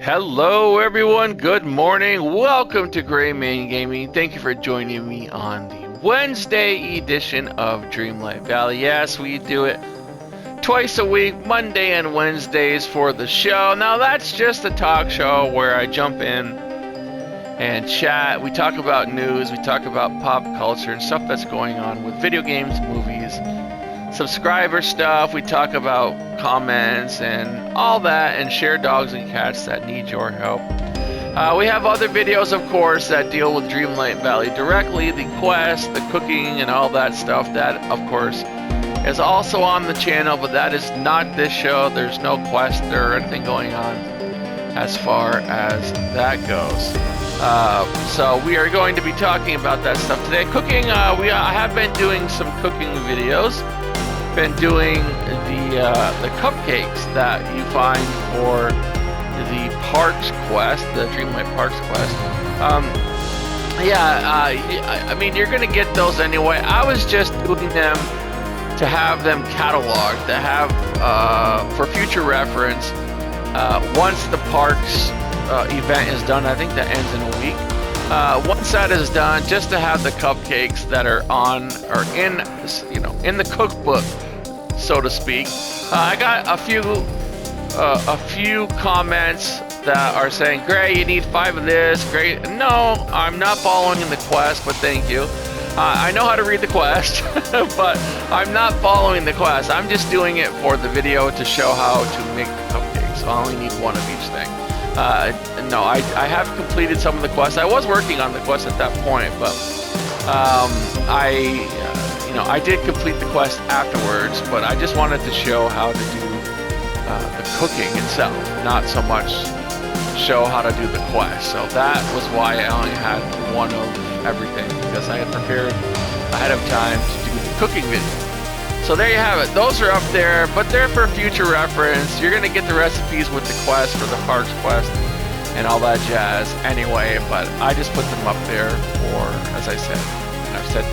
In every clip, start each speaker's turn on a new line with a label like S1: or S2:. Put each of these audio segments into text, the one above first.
S1: Hello everyone, good morning, welcome to Gray Man Gaming. Thank you for joining me on the Wednesday edition of Dreamlight Valley. Yes, we do it twice a week, Monday and Wednesdays for the show. Now that's just a talk show where I jump in and chat. We talk about news, we talk about pop culture and stuff that's going on with video games, movies, subscriber stuff. We talk about comments and all that, and share dogs and cats that need your help. We have other videos, of course, that deal with Dreamlight Valley directly, the quest, the cooking, and all that stuff. That, of course, is also on the channel, but that is not this show. There's no quest or anything going on as far as that goes. So we are going to be talking about that stuff today. Cooking, I have been doing some cooking videos. Been doing the cupcakes that you find for the Parks quest, the Dreamlight Parks quest. I mean, you're gonna get those anyway. I was just doing them to have them cataloged, to have for future reference. Once the Parks event is done, I think that ends in a week. Once that is done, just to have the cupcakes that are on or in, in the cookbook, so to speak. I got a few comments that are saying, "Gray, you need 5 of this." Great. No, I'm not following in the quest, but thank you. I know how to read the quest, but I'm not following the quest. I'm just doing it for the video to show how to make the cupcakes. So I only need 1 of each thing. No, I have completed some of the quests. I was working on the quest at that point, but I did complete the quest afterwards. But I just wanted to show how to do the cooking itself, not so much show how to do the quest. So that was why I only had 1 of everything, because I had prepared ahead of time to do the cooking video. So there you have it. Those are up there, but they're for future reference. You're gonna get the recipes with the quest for the Parks quest and all that jazz anyway, but I just put them up there for, as I said, and I've said a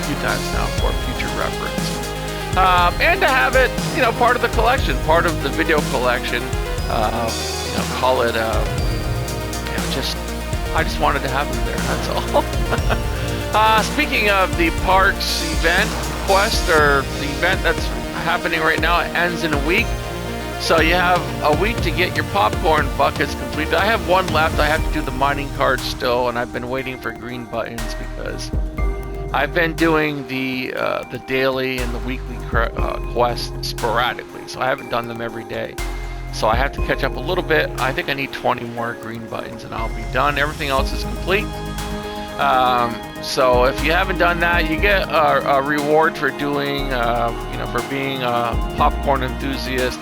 S1: few times now, for future reference. And to have it, part of the collection, part of the video collection, call it, I just wanted to have them there, that's all. Speaking of the Parks event quest, or the event that's happening right now, it ends in a week. So you have a week to get your popcorn buckets completed. I have 1 left. I have to do the mining cards still, and I've been waiting for green buttons because I've been doing the daily and the weekly quests sporadically, so I haven't done them every day. So I have to catch up a little bit. I think I need 20 more green buttons and I'll be done. Everything else is complete. So if you haven't done that, you get a reward for doing, for being a popcorn enthusiast.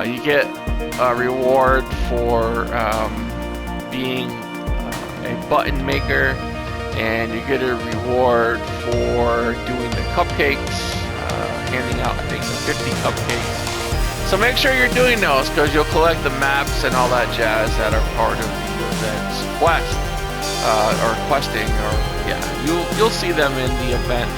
S1: You get a reward for being a button maker, and you get a reward for doing the cupcakes, handing out, I think, 50 cupcakes. So make sure you're doing those, because you'll collect the maps and all that jazz that are part of the event's quest, or questing, or you'll see them in the event,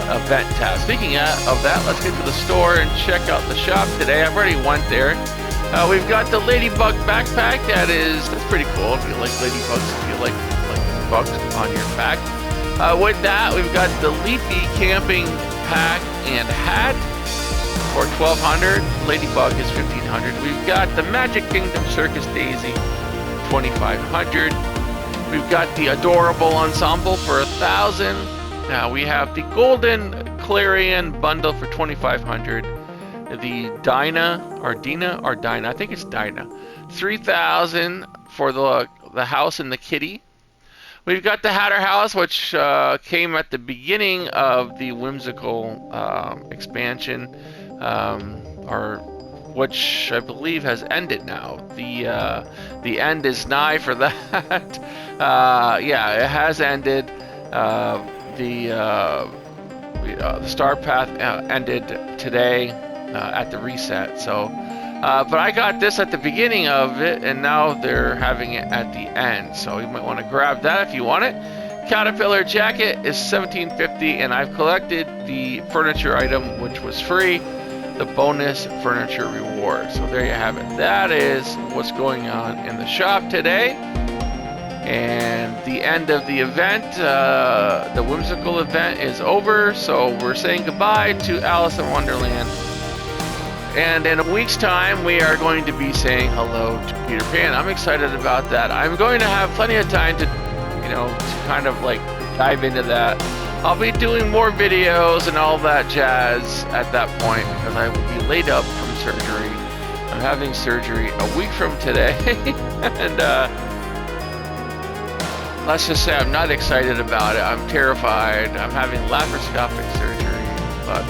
S1: event tab. Speaking of that, let's get to the store and check out the shop today. I've already went there. We've got the Ladybug backpack. That's pretty cool if you like ladybugs, if you like bugs on your back. With that, we've got the Leafy camping pack and hat for $1,200. Ladybug is $1,500. We've got the Magic Kingdom Circus Daisy, $2,500. We've got the Adorable Ensemble for $1,000. Now we have the Golden Clarion bundle for $2,500. The Dinah, I think it's Dinah, $3,000 for the house and the kitty. We've got the Hatter House, which came at the beginning of the whimsical expansion, which I believe has ended now. The end is nigh for that. It has ended. The Star Path ended today at the reset. So, but I got this at the beginning of it, and now they're having it at the end. So you might want to grab that if you want it. Caterpillar jacket is $17.50, and I've collected the furniture item, which was free. the bonus furniture reward. So there you have it. That is what's going on in the shop today. And the end of the event, the whimsical event is over. So we're saying goodbye to Alice in Wonderland. And in a week's time, we are going to be saying hello to Peter Pan. I'm excited about that. I'm going to have plenty of time to, to kind of like dive into that. I'll be doing more videos and all that jazz at that point because I will be laid up from surgery. I'm having surgery a week from today. And let's just say I'm not excited about it. I'm terrified. I'm having laparoscopic surgery. But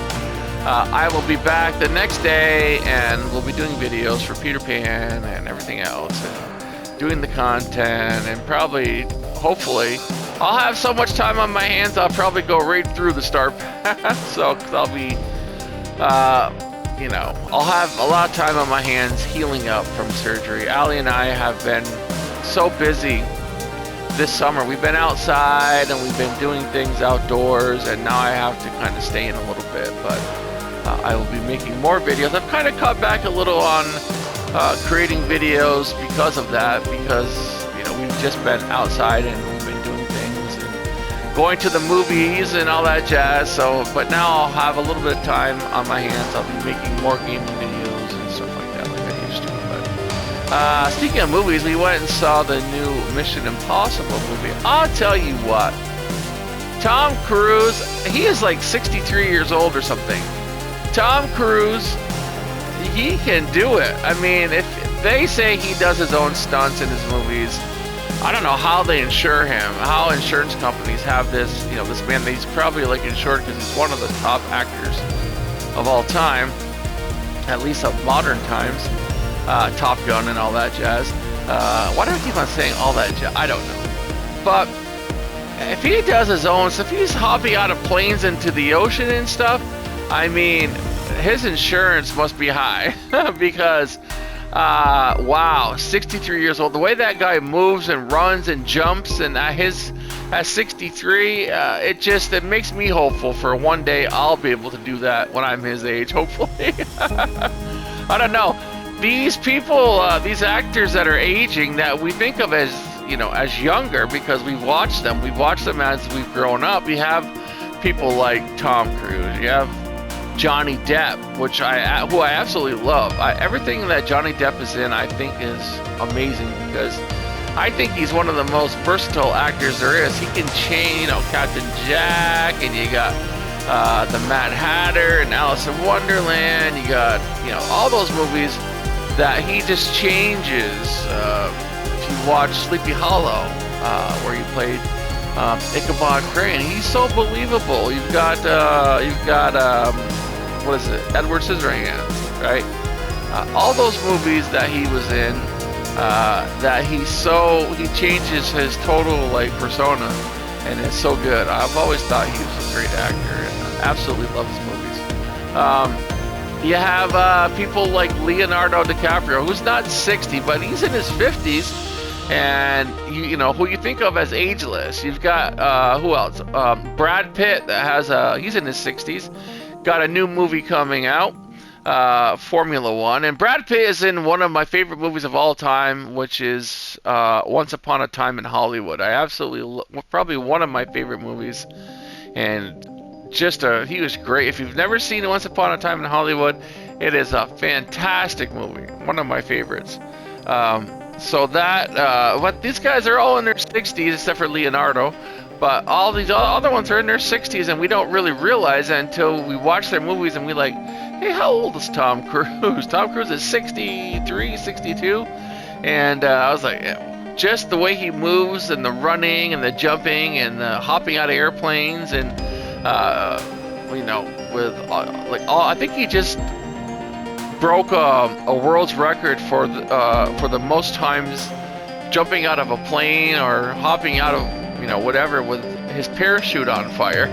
S1: I will be back the next day and we'll be doing videos for Peter Pan and everything else. And doing the content and probably, hopefully, I'll have so much time on my hands, I'll probably go right through the Star Pass. So, cause I'll be, I'll have a lot of time on my hands healing up from surgery. Allie and I have been so busy this summer. We've been outside and we've been doing things outdoors, and now I have to kind of stay in a little bit, but I will be making more videos. I've kind of cut back a little on creating videos because of that, because, we've just been outside and we've been doing things and going to the movies and all that jazz. So, but now I'll have a little bit of time on my hands. I'll be making more gaming videos and stuff like that, like I used to. But speaking of movies, we went and saw the new Mission Impossible movie. I'll tell you what, Tom Cruise, he is like 63 years old or something. Tom Cruise, he can do it. I mean, if they say he does his own stunts in his movies, I don't know how they insure him, how insurance companies have this, this man, he's probably like insured because he's one of the top actors of all time, at least of modern times, Top Gun and all that jazz. Why do I keep on saying all that jazz? I don't know. But if he does his own stuff, if he's hopping out of planes into the ocean and stuff, I mean, his insurance must be high because wow, 63 years old. The way that guy moves and runs and jumps, and at 63, it makes me hopeful for one day I'll be able to do that when I'm his age, hopefully. I don't know. These people, these actors that are aging that we think of as, as younger because we've watched them as we've grown up. You have people like Tom Cruise. You have Johnny Depp, who I absolutely love. Everything that Johnny Depp is in, I think, is amazing because I think he's one of the most versatile actors there is. He can change, Captain Jack, and you got the Mad Hatter and Alice in Wonderland. You got, all those movies that he just changes. If you watch Sleepy Hollow, where he played Ichabod Crane, he's so believable. You've got what is it? Edward Scissorhands, right? All those movies that he was in, that he changes his total persona, and it's so good. I've always thought he was a great actor, and I absolutely love his movies. You have people like Leonardo DiCaprio, who's not 60, but he's in his 50s, and who you think of as ageless. You've got who else? Brad Pitt, that has he's in his 60s. Got a new movie coming out, Formula One, and Brad Pitt is in one of my favorite movies of all time, which is Once Upon a Time in Hollywood. I absolutely probably one of my favorite movies, and he was great. If you've never seen Once Upon a Time in Hollywood, it is a fantastic movie, one of my favorites. But these guys are all in their 60s except for Leonardo. But all these other ones are in their 60s, and we don't really realize it until we watch their movies and we like, hey, how old is Tom Cruise? Tom Cruise is 63, 62. And I was like, just the way he moves and the running and the jumping and the hopping out of airplanes and, I think he just broke a world's record for the most times jumping out of a plane or hopping out of whatever with his parachute on fire.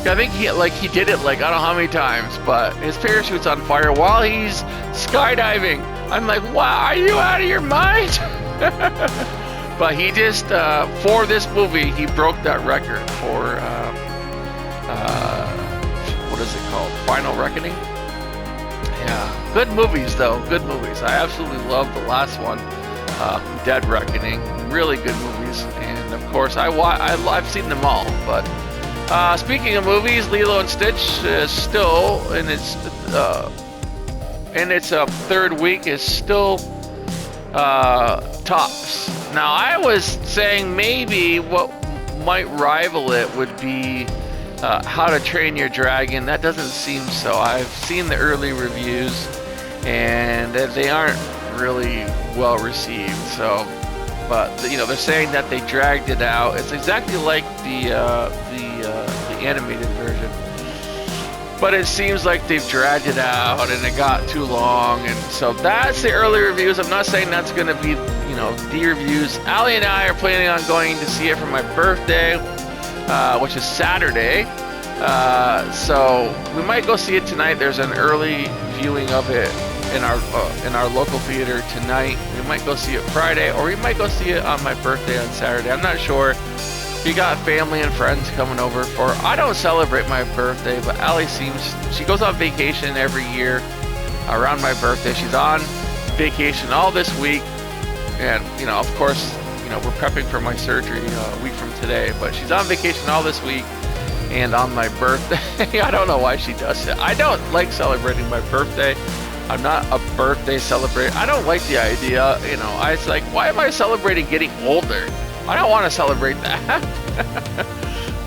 S1: I think he did it I don't know how many times, but his parachute's on fire while he's skydiving. I'm like, wow, are you out of your mind? But he just for this movie he broke that record for what is it called? Final Reckoning? Yeah, good movies though. Good movies. I absolutely love the last one, Dead Reckoning. Really good movies, and of course I've seen them all. But speaking of movies, Lilo and Stitch is still in its third week. Is still tops. Now I was saying maybe what might rival it would be How to Train Your Dragon. That doesn't seem so. I've seen the early reviews, and they aren't really well received. So, but they're saying that they dragged it out. It's exactly like the animated version, but it seems like they've dragged it out and it got too long. And so that's the early reviews. I'm not saying that's going to be the reviews. Allie and I are planning on going to see it for my birthday, which is Saturday. So we might go see it tonight. There's an early viewing of it in our local theater tonight. We might go see it Friday, or we might go see it on my birthday on Saturday. I'm not sure. We got family and friends coming over for. I don't celebrate my birthday, but Allie she goes on vacation every year around my birthday. She's on vacation all this week, and of course, we're prepping for my surgery a week from today. But she's on vacation all this week, and on my birthday, I don't know why she does it. I don't like celebrating my birthday. I'm not a birthday celebrator. I don't like the idea. It's like, why am I celebrating getting older? I don't want to celebrate that.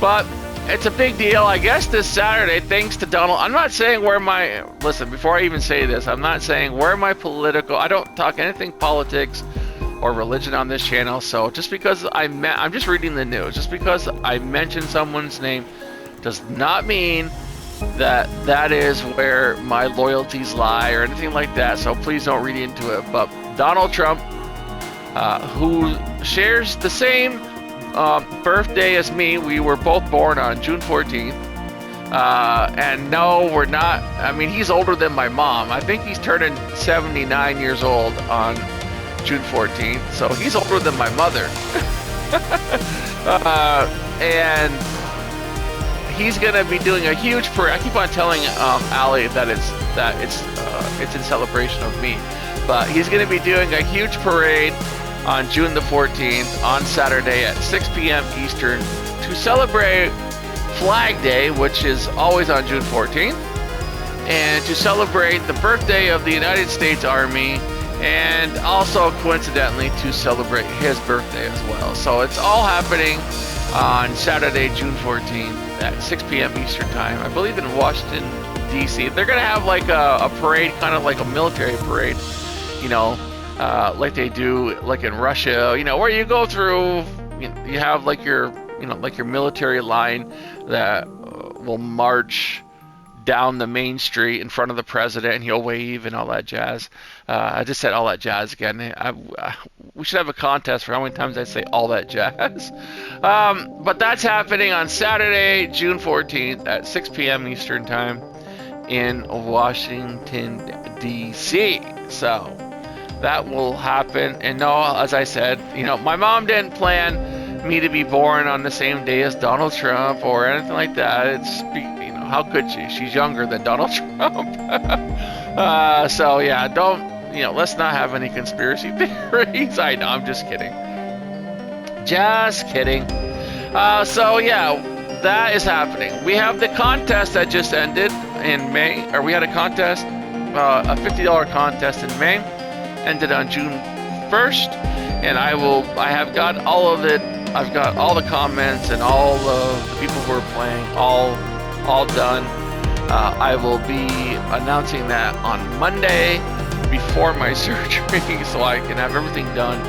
S1: But it's a big deal. I guess this Saturday, thanks to Donald. I'm not saying listen, before I even say this, I'm not saying where my political. I don't talk anything politics or religion on this channel. So just because I'm just reading the news. Just because I mention someone's name does not mean that is where my loyalties lie or anything like that. So please don't read into it. But Donald Trump, who shares the same birthday as me. We were both born on June 14th. And no, we're not. I mean, he's older than my mom. I think he's turning 79 years old on June 14th. So he's older than my mother. And he's going to be doing a huge parade. I keep on telling Allie that it's in celebration of me. But he's going to be doing a huge parade on June the 14th on Saturday at 6 p.m. Eastern to celebrate Flag Day, which is always on June 14th, and to celebrate the birthday of the United States Army, and also coincidentally to celebrate his birthday as well. So it's all happening on Saturday, June 14th at 6 p.m. Eastern Time. I believe in Washington, D.C. They're going to have like a parade, kind of like a military parade, like they do like in Russia, where you go through, you have like your military line that will march down the main street in front of the president, and he'll wave and all that jazz. I just said all that jazz again. We should have a contest for how many times I say all that jazz. But that's happening on Saturday, June 14th at 6 p.m. Eastern Time in Washington, D.C. So that will happen. And no, as I said, my mom didn't plan me to be born on the same day as Donald Trump or anything like that. It's, how could she? She's younger than Donald Trump. So yeah, let's not have any conspiracy theories. I know, I'm just kidding. Just kidding. So yeah, that is happening. We have the contest that just ended in May, or we had a contest, a $50 contest in May, ended on June 1st, and I have got all of it. I've got all the comments and all of the people who are playing, all done. I will be announcing that on Monday before my surgery, so I can have everything done,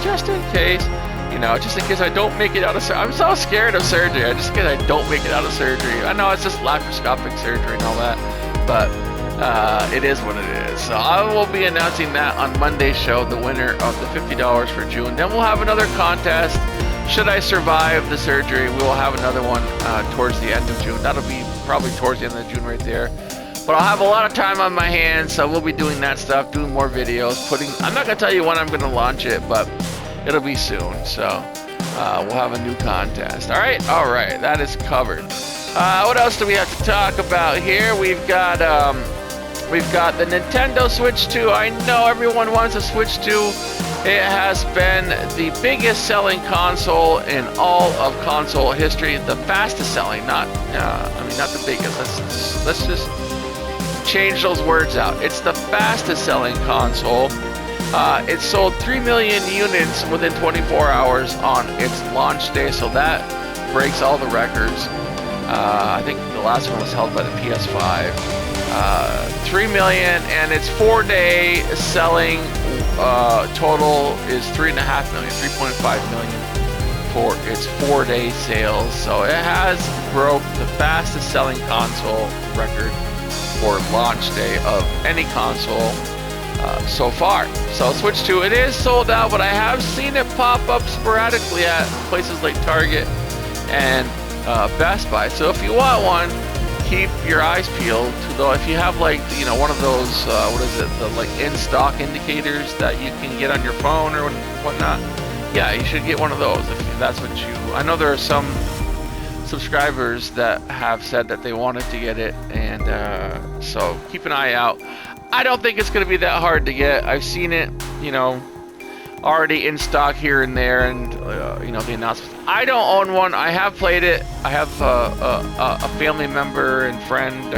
S1: just in case I don't make it out of surgery. I'm so scared of surgery. Just in case I don't make it out of surgery. I know it's just laparoscopic surgery and all that, but it is what it is. So I will be announcing that on Monday's show, the winner of the $50 for June. Then we'll have another contest. Should I survive the surgery, we will have another one towards the end of June. That'll be probably towards the end of June right there. But I'll have a lot of time on my hands, so we'll be doing that stuff, doing more videos, I'm not going to tell you when I'm going to launch it, but it'll be soon. So we'll have a new contest. All right, that is covered. What else do we have to talk about here? We've got We've got the Nintendo Switch 2. I know everyone wants a Switch 2. It has been the biggest selling console in all of console history. The fastest selling, not the biggest. Let's just change those words out. It's the fastest selling console. It sold 3 million units within 24 hours on its launch day, so that breaks all the records. I think the last one was held by the PS5. 3 million, and its 4-day selling total is 3.5 million, 3.5 million for its 4-day sales. So it has broke the fastest selling console record for launch day of any console so far. So Switch 2, it is sold out, but I have seen it pop up sporadically at places like Target and Best Buy. So if you want one, keep your eyes peeled. Though if you have like one of those the like in-stock indicators that you can get on your phone or whatnot, yeah, you should get one of those if that's what you. I know there are some subscribers that have said that they wanted to get it, and so keep an eye out. I don't think it's going to be that hard to get. I've seen it, already in stock here and there, and the announcements. I don't own one. I have played it. I have a family member and friend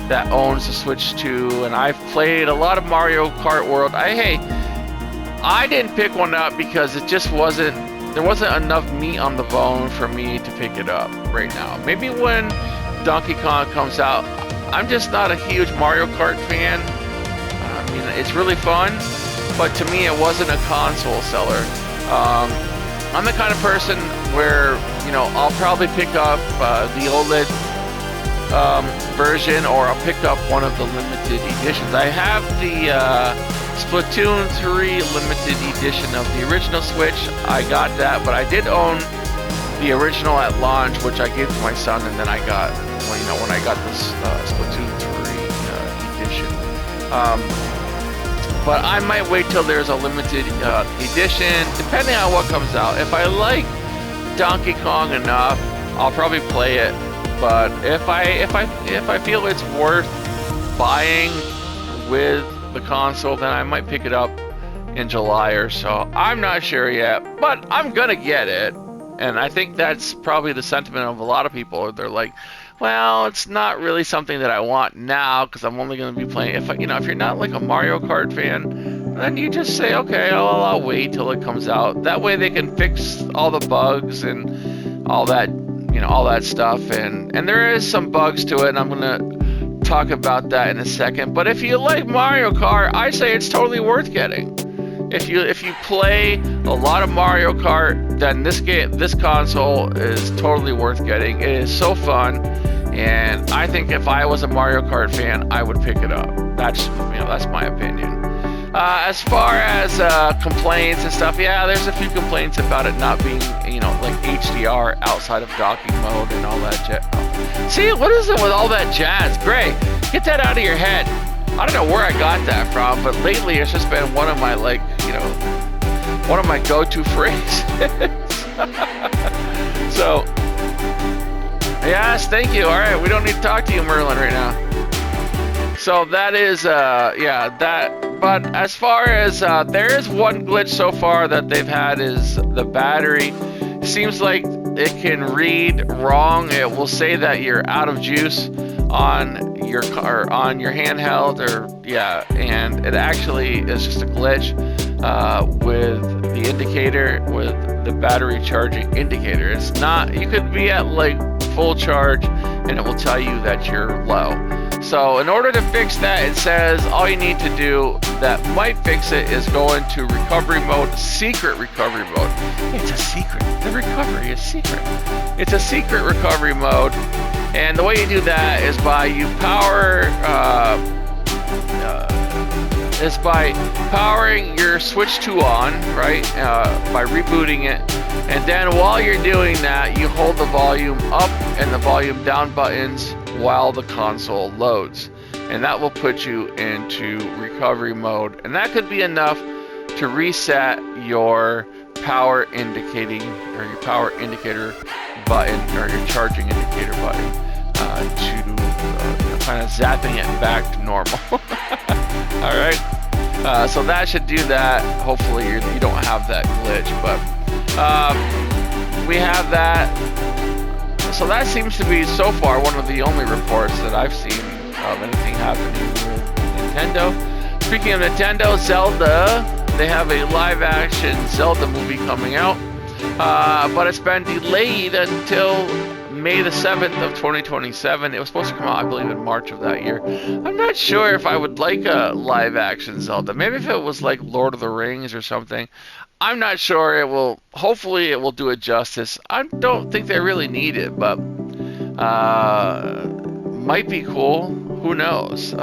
S1: that owns the Switch 2, and I've played a lot of Mario Kart World. I didn't pick one up because it just wasn't. There wasn't enough meat on the bone for me to pick it up right now. Maybe when Donkey Kong comes out. I'm just not a huge Mario Kart fan. I mean, it's really fun, but to me, it wasn't a console seller. I'm the kind of person where, I'll probably pick up the OLED version, or I'll pick up one of the limited editions. I have the Splatoon 3 limited edition of the original Switch. I got that, but I did own the original at launch, which I gave to my son, and then I got, when I got this Splatoon 3 edition. But I might wait till there's a limited edition, depending on what comes out. If I like Donkey Kong enough, I'll probably play it. But if I feel it's worth buying with the console, then I might pick it up in July or so. I'm not sure yet, but I'm gonna get it. And I think that's probably the sentiment of a lot of people. They're like, well, it's not really something that I want now because I'm only going to be playing. If you're not like a Mario Kart fan, then you just say, okay, I'll wait till it comes out. That way they can fix all the bugs and all that, all that stuff. And there is some bugs to it, and I'm going to talk about that in a second. But if you like Mario Kart, I say it's totally worth getting. If you play a lot of Mario Kart, then this console is totally worth getting. It is so fun, and I think if I was a Mario Kart fan, I would pick it up. That's my opinion. As far as complaints and stuff, yeah, there's a few complaints about it not being like HDR outside of docking mode and all that jazz. See, what is it with all that jazz? Gray, get that out of your head. I don't know where I got that from, but lately it's just been one of my one of my go-to phrases. So, yes, thank you. All right, we don't need to talk to you, Merlin, right now. So that is, that. But as far as there is one glitch so far that they've had is the battery. Seems like it can read wrong. It will say that you're out of juice on your car, on your handheld, and it actually is just a glitch with the indicator, with the battery charging indicator. It's not, you could be at like full charge and it will tell you that you're low. So in order to fix that, it says all you need to do that might fix it is go into recovery mode, secret recovery mode. It's a secret. The recovery is secret. It's a secret recovery mode. And the way you do that is by powering your Switch 2 on, right? By rebooting it. And then while you're doing that, you hold the volume up and the volume down buttons while the console loads. And that will put you into recovery mode. And that could be enough to reset your power indicating, or your power indicator button, or your charging indicator button to kind of zapping it back to normal. All right. So that should do that. Hopefully you don't have that glitch, but we have that. So that seems to be so far one of the only reports that I've seen of anything happening with Nintendo. Speaking of Nintendo, Zelda, they have a live-action Zelda movie coming out, but it's been delayed until May the 7th of 2027. It was supposed to come out, I believe, in March of that year. I'm not sure if I would like a live-action Zelda. Maybe if it was like Lord of the Rings or something. I'm not sure it will. Hopefully it will do it justice. I don't think they really need it, but might be cool. Who knows?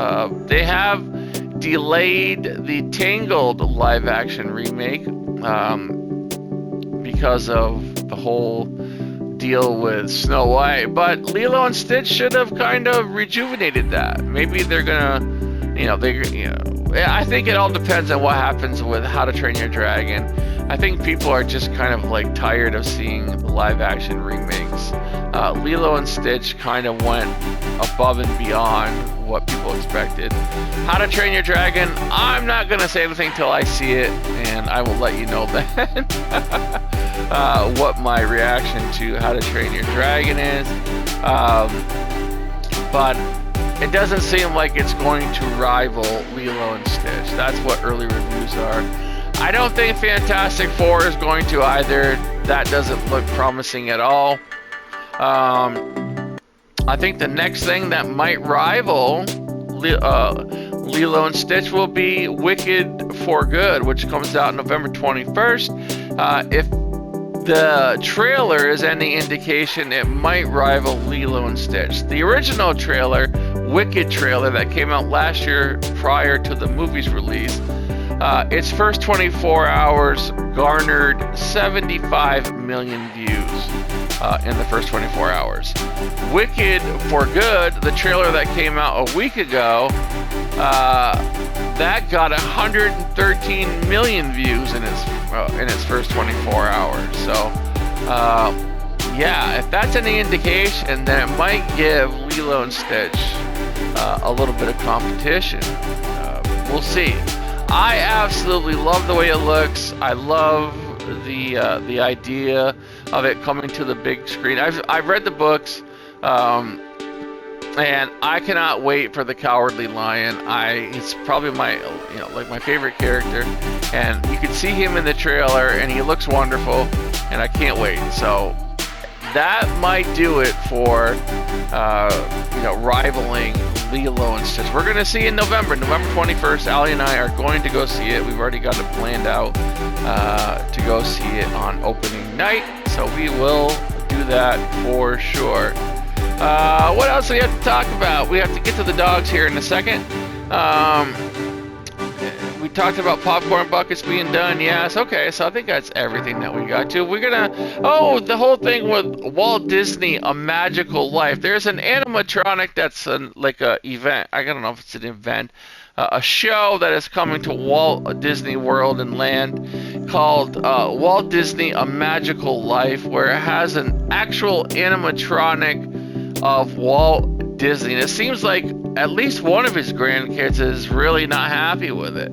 S1: They have delayed the Tangled live-action remake because of the whole deal with Snow White, but Lilo and Stitch should have kind of rejuvenated that. Maybe they're gonna, I think it all depends on what happens with How to Train Your Dragon. I think people are just kind of like tired of seeing the live-action remakes. Lilo and Stitch kind of went above and beyond what people expected. How to Train Your Dragon, I'm not gonna say anything till I see it, and I will let you know then what my reaction to How to Train Your Dragon is. But it doesn't seem like it's going to rival Lilo and Stitch. That's what early reviews are. I don't think Fantastic Four is going to either. That doesn't look promising at all. I think the next thing that might rival Lilo and Stitch will be Wicked for Good, which comes out November 21st. If the trailer is any indication, it might rival Lilo and Stitch. The original trailer, Wicked trailer, that came out last year prior to the movie's release, its first 24 hours garnered 75 million views in the first 24 hours. Wicked for Good, the trailer that came out a week ago, that got 113 million views in its first 24 hours. So, yeah, if that's any indication, then it might give Lilo and Stitch a little bit of competition. We'll see. I absolutely love the way it looks. I love the idea of it coming to the big screen. I've read the books, and I cannot wait for the Cowardly Lion. It's probably my my favorite character, and you can see him in the trailer, and he looks wonderful, and I can't wait. So that might do it for rivaling Lilo and Stitch. We're gonna see in November 21st. Allie and I are going to go see it. We've already got it planned out to go see it on opening night, so we will do that for sure. What else do we have to talk about? We have to get to the dogs here in a second. We talked about popcorn buckets being done. Yes, okay, so I think that's everything that we got to. We're gonna, the whole thing with Walt Disney, A Magical Life. There's an animatronic that's like a event. I don't know if it's an event. A show that is coming to Walt Disney World and Land called Walt Disney, A Magical Life, where it has an actual animatronic of Walt Disney. And it seems like at least one of his grandkids is really not happy with it.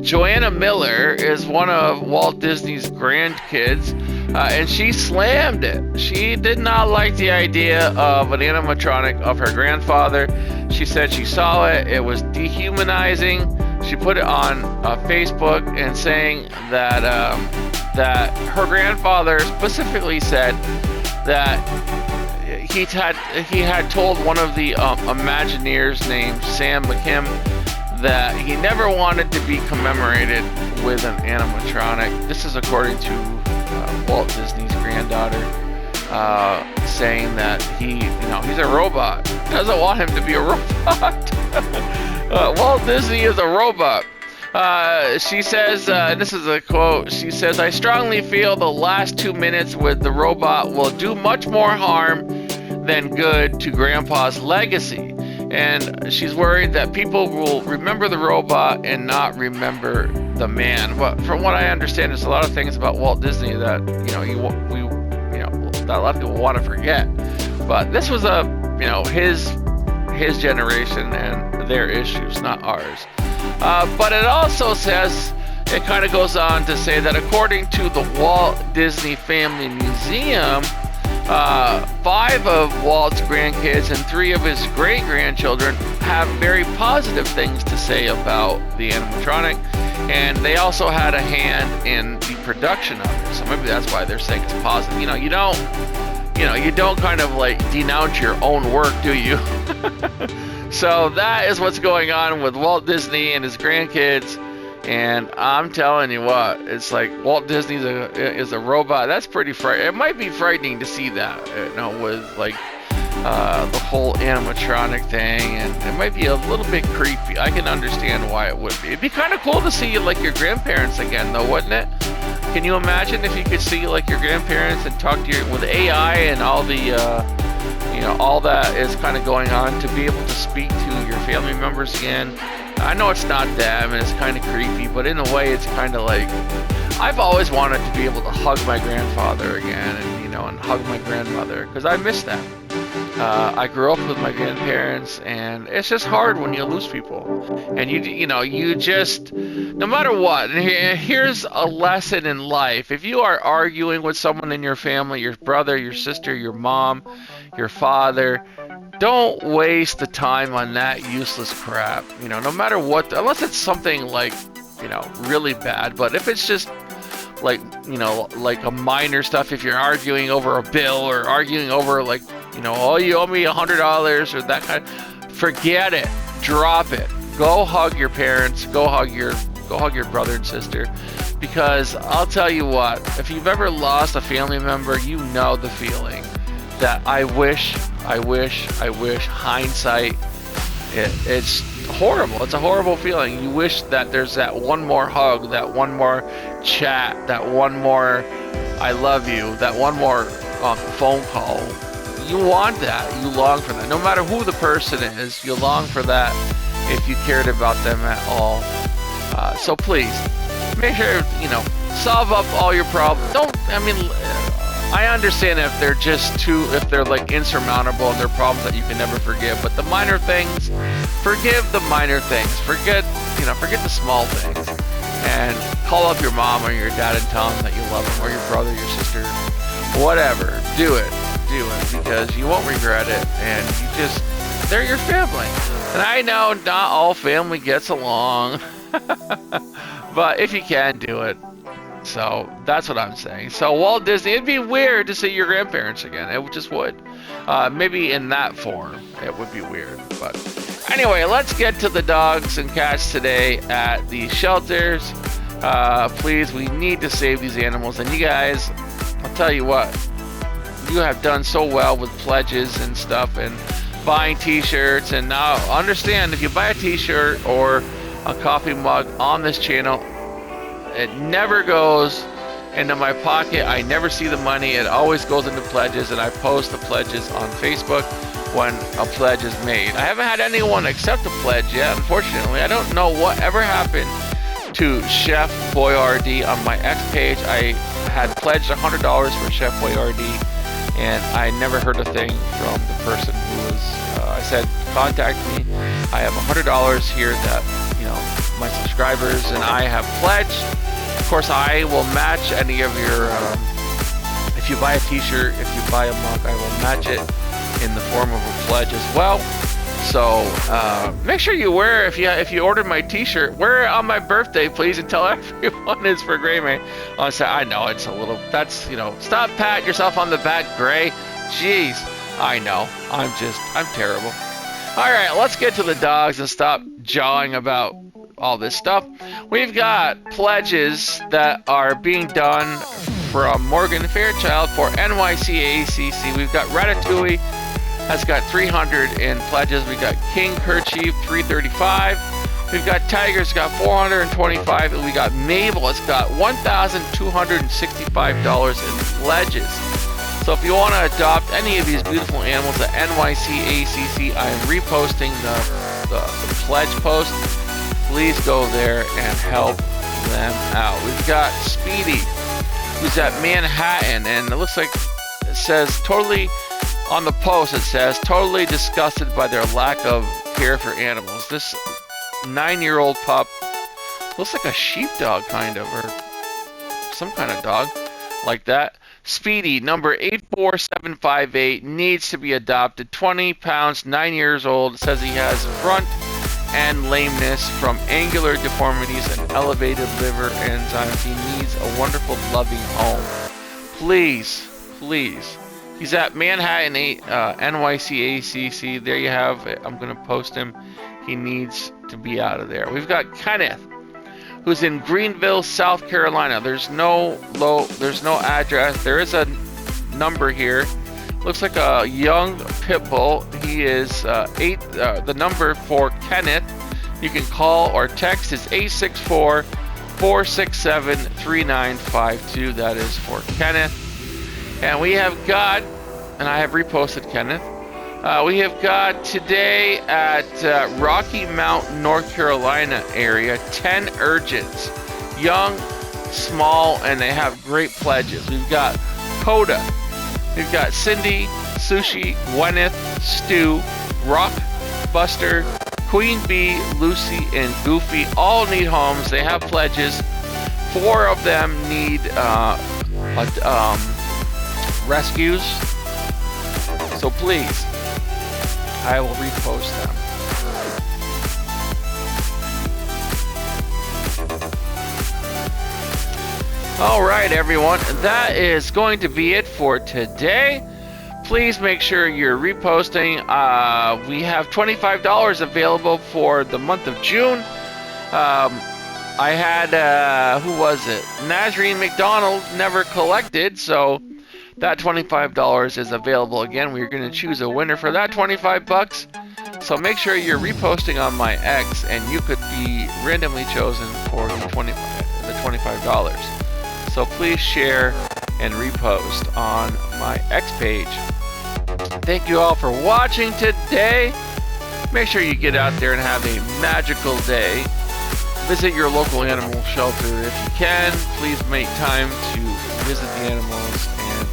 S1: Joanna Miller is one of Walt Disney's grandkids, and she slammed it. She did not like the idea of an animatronic of her grandfather. She said she saw it. It was dehumanizing. She put it on Facebook and saying that her grandfather specifically said that he had told one of the Imagineers named Sam McKim that he never wanted to be commemorated with an animatronic. This is according to Walt Disney's granddaughter, saying that he's a robot. Doesn't want him to be a robot. Walt Disney is a robot. She says, this is a quote, she says, "I strongly feel the last 2 minutes with the robot will do much more harm than good to Grandpa's legacy." And she's worried that people will remember the robot and not remember the man. But from what I understand, there's a lot of things about Walt Disney that that a lot of people want to forget. But this was his his generation and their issues, not ours. But it also says, it kind of goes on to say that according to the Walt Disney Family Museum, 5 of Walt's grandkids and 3 of his great-grandchildren have very positive things to say about the animatronic, and they also had a hand in the production of it. So maybe that's why they're saying it's positive. You don't kind of like denounce your own work, do you? So that is what's going on with Walt Disney and his grandkids. And I'm telling you what, it's like Walt Disney is a robot. That's pretty frightening. It might be frightening to see that, with like the whole animatronic thing, and it might be a little bit creepy. I can understand why it would be. It'd be kind of cool to see like your grandparents again, though, wouldn't it? Can you imagine if you could see like your grandparents and talk to your with AI and all the all that is kind of going on, to be able to speak to your family members again? I know it's not them and it's kind of creepy, but in a way it's kind of like, I've always wanted to be able to hug my grandfather again, and hug my grandmother, because I miss them. I grew up with my grandparents, and it's just hard when you lose people. And you just, no matter what, and here's a lesson in life. If you are arguing with someone in your family, your brother, your sister, your mom, your father, don't waste the time on that useless crap. No matter what, unless it's something like, really bad. But if it's just like, like a minor stuff, if you're arguing over a bill or arguing over like, oh, you owe me $100 or that kind of, forget it, drop it. Go hug your parents, go hug your brother and sister, because I'll tell you what, if you've ever lost a family member, you know the feeling that I wish, hindsight, it's horrible. It's a horrible feeling. You wish that there's that one more hug, that one more chat, that one more I love you, that one more phone call. You want that. You long for that. No matter who the person is, you long for that if you cared about them at all. So please, make sure, solve up all your problems. I understand if they're if they're like insurmountable and they're problems that you can never forgive, but the minor things, forgive the minor things. Forget the small things. And call up your mom or your dad and tell them that you love them, or your brother, your sister, whatever. Do it, because you won't regret it, and they're your family. And I know not all family gets along, but if you can, do it. So that's what I'm saying. So Walt Disney, it'd be weird to see your grandparents again. It just would. Maybe in that form, it would be weird. But anyway, let's get to the dogs and cats today at the shelters. Please, we need to save these animals. And you guys, I'll tell you what, you have done so well with pledges and stuff and buying t-shirts. And now understand, if you buy a t-shirt or a coffee mug on this channel, it never goes into my pocket. I never see the money. It always goes into pledges, and I post the pledges on Facebook when a pledge is made. I haven't had anyone accept a pledge yet, unfortunately. I don't know whatever happened to Chef Boyardee on my X page. I had pledged $100 for Chef Boyardee, and I never heard a thing from the person who was, I said, contact me. I have $100 here that, my subscribers and I have pledged. Of course, I will match any of your, if you buy a t-shirt, if you buy a mug, I will match it in the form of a pledge as well. So make sure you wear, if you ordered my t-shirt, wear it on my birthday, please, and tell everyone it's for Gray Man. I know it's a little, that's, stop patting yourself on the back, Gray. Jeez, I know, I'm terrible. All right, let's get to the dogs and stop jawing about all this stuff. We've got pledges that are being done from Morgan Fairchild for NYCACC. We've got Ratatouille has got 300 in pledges. We got King Kerchief 335. We've got Tiger's got 425, and we got Mabel has got $1,265 in pledges. So if you want to adopt any of these beautiful animals at NYCACC, I am reposting the pledge post. Please go there and help them out. We've got Speedy, who's at Manhattan, and it looks like it says totally On the post it says, totally disgusted by their lack of care for animals. This 9-year-old pup looks like a sheepdog kind of, or some kind of dog like that. Speedy, number 84758, needs to be adopted. 20 pounds, 9 years old. It says he has front end lameness from angular deformities and elevated liver enzymes. He needs a wonderful, loving home. Please, please. He's at Manhattan NYCACC. There you have it. I'm going to post him. He needs to be out of there. We've got Kenneth, who's in Greenville, South Carolina. There's no address. There is a number here. Looks like a young pit bull. He is the number for Kenneth. You can call or text is 864-467-3952. That is for Kenneth. And we have got, and I have reposted Kenneth. We have got today at Rocky Mount, North Carolina area, 10 urchins, young, small, and they have great pledges. We've got Coda, we've got Cindy, Sushi, Gwyneth, Stu, Rock, Buster, Queen Bee, Lucy, and Goofy. All need homes. They have pledges. 4 of them need rescues. So please, I will repost them. Alright everyone, that is going to be it for today. Please make sure you're reposting. We have $25 available for the month of June. I had, who was it? Nazreen McDonald never collected, so that $25 is available again. We're going to choose a winner for that 25 bucks. So make sure you're reposting on my X, and you could be randomly chosen for the $25. So please share and repost on my X page. Thank you all for watching today. Make sure you get out there and have a magical day. Visit your local animal shelter if you can. Please make time to visit the animals, and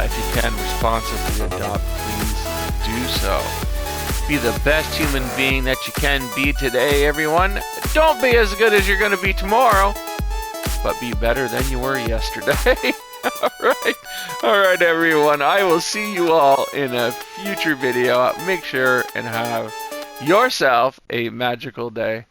S1: if you can responsibly adopt, please do so. Be the best human being that you can be today, everyone. Don't be as good as you're going to be tomorrow, but be better than you were yesterday. All right, everyone. I will see you all in a future video. Make sure and have yourself a magical day.